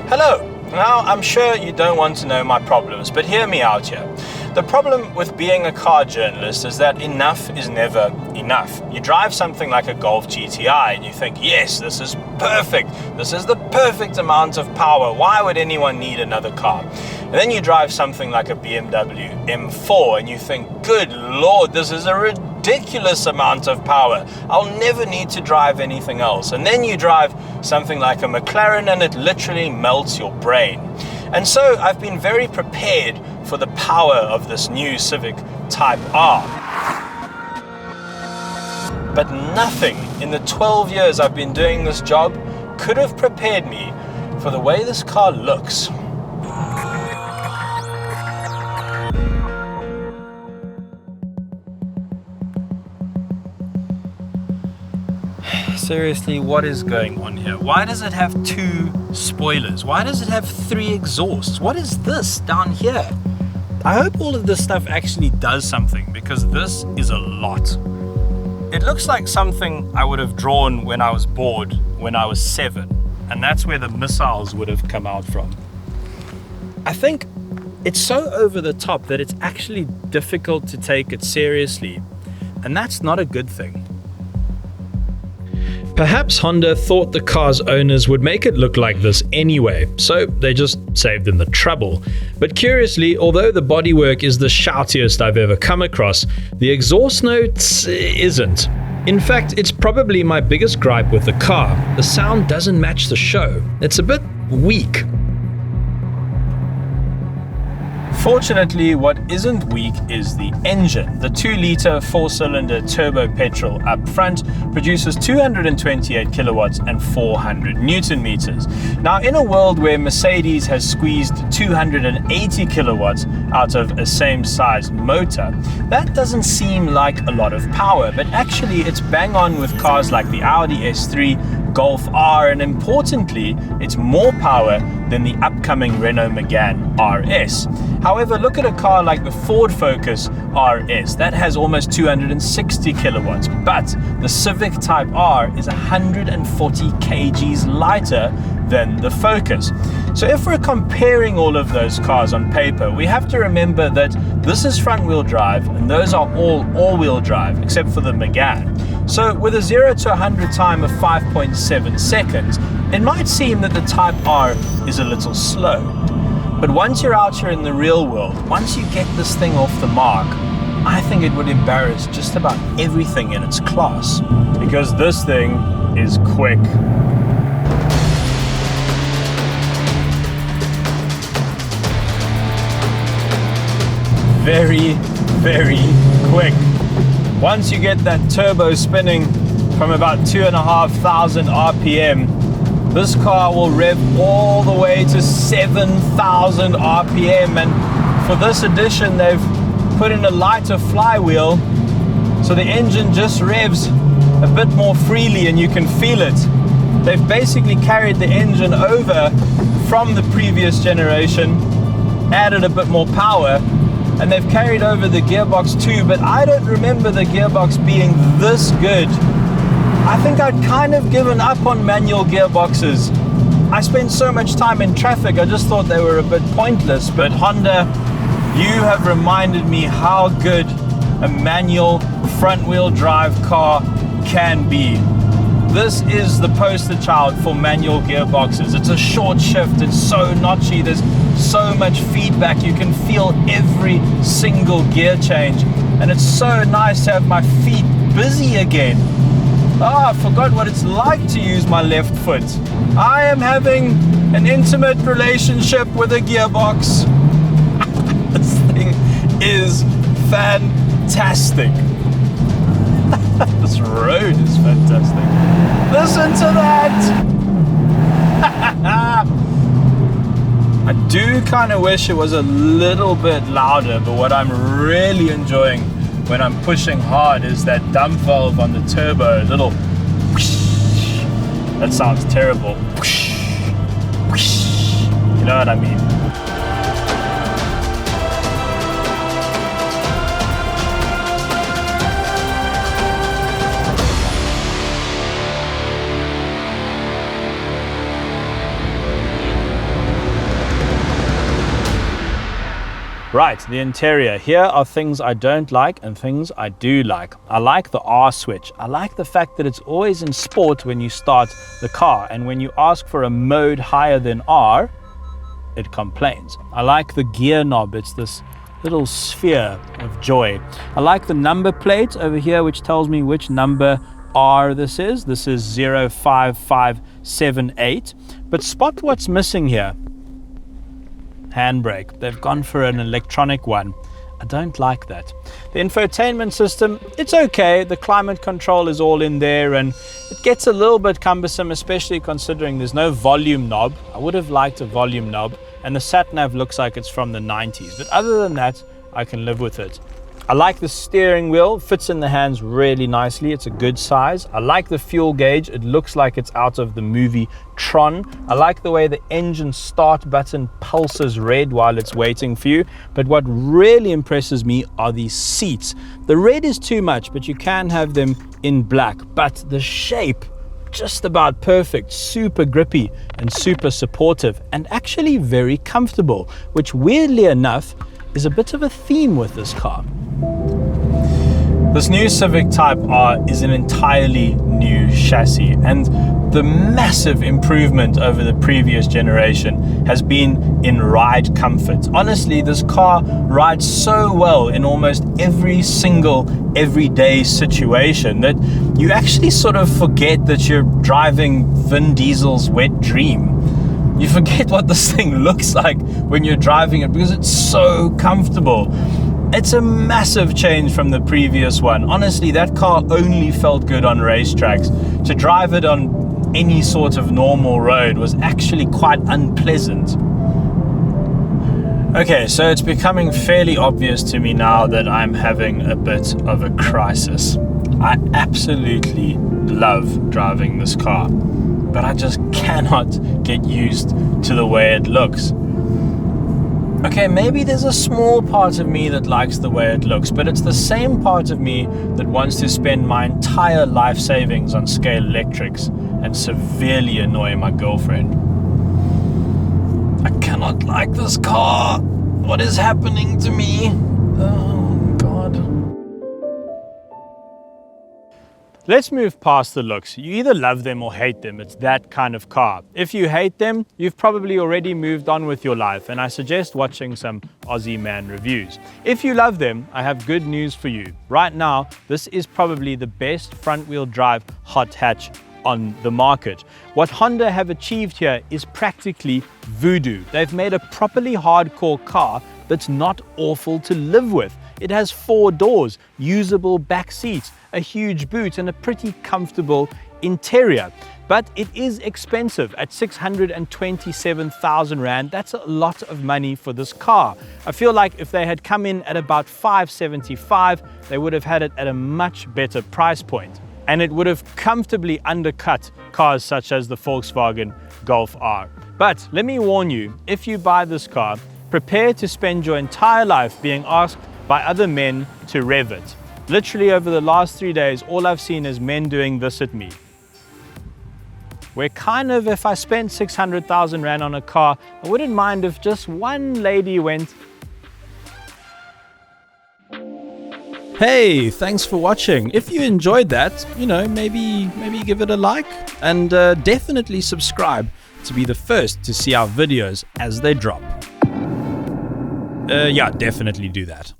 Hello. Now, I'm sure you don't want to know my problems, but hear me out here. The problem with being a car journalist is that enough is never enough. You drive something like a Golf GTI and you think, yes, this is perfect. This is the perfect amount of power. Why would anyone need another car? And then you drive something like a BMW M4 and you think, good Lord, this is a ridiculous amount of power. I'll never need to drive anything else. And then you drive something like a McLaren and it literally melts your brain. And so I've been very prepared for the power of this new Civic Type R. But nothing in the 12 years I've been doing this job could have prepared me for the way this car looks. Seriously, what is going on here? Why does it have 2 spoilers? Why does it have 3 exhausts? What is this down here? I hope all of this stuff actually does something, because this is a lot. It looks like something I would have drawn when I was bored when I was 7, and that's where the missiles would have come out from. I think it's so over the top that it's actually difficult to take it seriously, and that's not a good thing. Perhaps Honda thought the car's owners would make it look like this anyway, so they just saved them the trouble. But curiously, although the bodywork is the shoutiest I've ever come across, the exhaust notes isn't. In fact, it's probably my biggest gripe with the car. The sound doesn't match the show. It's a bit weak. Fortunately, what isn't weak is the engine. The 2-litre 4-cylinder turbo petrol up front produces 228 kilowatts and 400 newton meters. Now, in a world where Mercedes has squeezed 280 kilowatts out of a same-sized motor, that doesn't seem like a lot of power, but actually it's bang on with cars like the Audi S3, Golf R, and importantly, it's more power than the upcoming Renault Megane RS. However, look at a car like the Ford Focus RS. That has almost 260 kilowatts, but the Civic Type R is 140 kgs lighter than the Focus. So if we're comparing all of those cars on paper, we have to remember that this is front-wheel drive and those are all-wheel drive, except for the Megane. So with a 0 to 100 time of 5.7 seconds, it might seem that the Type R is a little slow. But once you're out here in the real world, once you get this thing off the mark, I think it would embarrass just about everything in its class. Because this thing is quick. Very, very quick. Once you get that turbo spinning from about 2,500 RPM, this car will rev all the way to 7,000 RPM, and for this edition they've put in a lighter flywheel, so the engine just revs a bit more freely and you can feel it. They've basically carried the engine over from the previous generation, added a bit more power, and they've carried over the gearbox too, but I don't remember the gearbox being this good. I think I'd kind of given up on manual gearboxes. I spent so much time in traffic, I just thought they were a bit pointless. But Honda, you have reminded me how good a manual front-wheel drive car can be. This is the poster child for manual gearboxes. It's a short shift, it's so notchy, there's so much feedback, you can feel every single gear change, and it's so nice to have my feet busy again. I forgot what it's like to use my left foot. I am having an intimate relationship with a gearbox. This thing is fantastic. This road is fantastic. Listen to that! I do kind of wish it was a little bit louder, but what I'm really enjoying when I'm pushing hard is that dump valve on the turbo, little whoosh. That sounds terrible. Whoosh, whoosh. You know what I mean? Right, the interior. Here are things I don't like and things I do like. I like the R switch. I like the fact that it's always in sport when you start the car, and when you ask for a mode higher than R, it complains. I like the gear knob. It's this little sphere of joy. I like the number plate over here, which tells me which number R this is. This is 05578. But spot what's missing here. Handbrake. They've gone for an electronic one. I don't like that. The infotainment system, it's okay. The climate control is all in there, and it gets a little bit cumbersome, especially considering there's no volume knob. I would have liked a volume knob, and the sat-nav looks like it's from the 90s. But other than that, I can live with it. I like the steering wheel, fits in the hands really nicely. It's a good size. I like the fuel gauge. It looks like it's out of the movie Tron. I like the way the engine start button pulses red while it's waiting for you. But what really impresses me are these seats. The red is too much, but you can have them in black. But the shape, just about perfect, super grippy and super supportive, and actually very comfortable, which weirdly enough is a bit of a theme with this car. This new Civic Type R is an entirely new chassis, and the massive improvement over the previous generation has been in ride comfort. Honestly, this car rides so well in almost every single everyday situation that you actually sort of forget that you're driving Vin Diesel's wet dream. You forget what this thing looks like when you're driving it because it's so comfortable. It's a massive change from the previous one. Honestly, that car only felt good on racetracks. To drive it on any sort of normal road was actually quite unpleasant. Okay, so it's becoming fairly obvious to me now that I'm having a bit of a crisis. I absolutely love driving this car, but I just cannot get used to the way it looks. Okay, maybe there's a small part of me that likes the way it looks, but it's the same part of me that wants to spend my entire life savings on scale electrics and severely annoy my girlfriend. I cannot like this car. What is happening to me? Oh, God. Let's move past the looks. You either love them or hate them. It's that kind of car. If you hate them, you've probably already moved on with your life, and I suggest watching some Aussie man reviews. If you love them, I have good news for you. Right now, this is probably the best front-wheel drive hot hatch on the market. What Honda have achieved here is practically voodoo. They've made a properly hardcore car that's not awful to live with. It has 4 doors, usable back seats, a huge boot, and a pretty comfortable interior. But it is expensive at 627,000 Rand. That's a lot of money for this car. I feel like if they had come in at about 575, they would have had it at a much better price point. And it would have comfortably undercut cars such as the Volkswagen Golf R. But let me warn you, if you buy this car, prepare to spend your entire life being asked by other men to rev it. Literally over the last 3 days, all I've seen is men doing this at me. Where kind of, if I spent 600,000 Rand on a car, I wouldn't mind if just one lady went, hey, thanks for watching. If you enjoyed that, maybe give it a like, and definitely subscribe to be the first to see our videos as they drop. Yeah, definitely do that.